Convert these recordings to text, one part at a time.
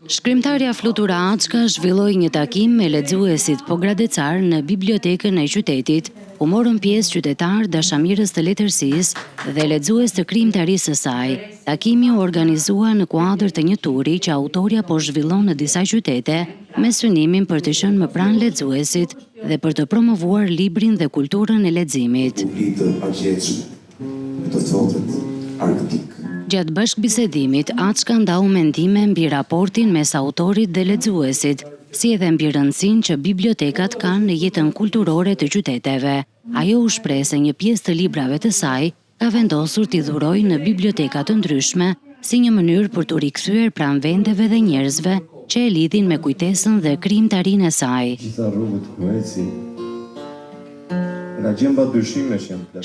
Shkrimtarja Flutura Açka zhvilloi një takim me lexuesit pogradecar në bibliotekën e qytetit, ku morën pjesë qytetar, dashamirës të letërsisë dhe lexues të krijimtarisë së saj. Takimi u organizua në kuadër të një turi që autoria po zhvillon në disa qytete me synimin për të qenë më pranë lexuesit dhe për të promovuar librin dhe kulturën e leximit. Gjatë bashkëbisedimit, Açka ndau mendime mbi raportin mes autorit dhe lexuesit, si edhe mbi rëndësinë që bibliotekat kanë në jetën kulturore të qyteteve. Ajo u shpreh se një pjesë të librave të saj ka vendosur t'i dhurojë në biblioteka të ndryshme si një mënyrë për t'u rikthyer pranë vendeve dhe njerëzve që e lidhin me kujtesën dhe krijimtarinë e saj.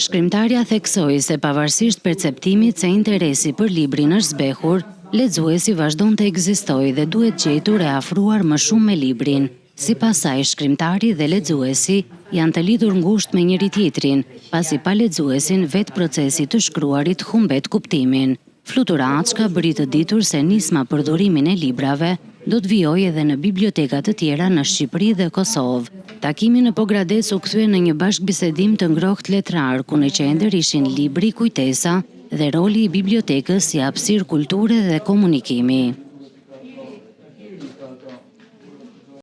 Shkrimtarja theksoi se pavarësisht perceptimit se interesi për librin është zbehur, lexuesi vazhdon të ekzistojë dhe duhet gjetur e afruar më shumë me librin. Sipas saj, shkrimtari dhe lexuesi janë të lidhur ngushtë me njëri tjetrin, pasi pa lexuesin vetë procesi të shkruarit humbet kuptimin. Flutura Açka bëri të ditur se nisma për dhurimin e librave do të vijojë edhe në biblioteka të tjera në Shqipëri dhe Kosovë. Takimi në Pogradec u kthye në një bashkëbisedim të ngrohtë letrar, ku në qendër ishin libri, kujtesa dhe roli i bibliotekës si hapësirë kulture dhe komunikimi.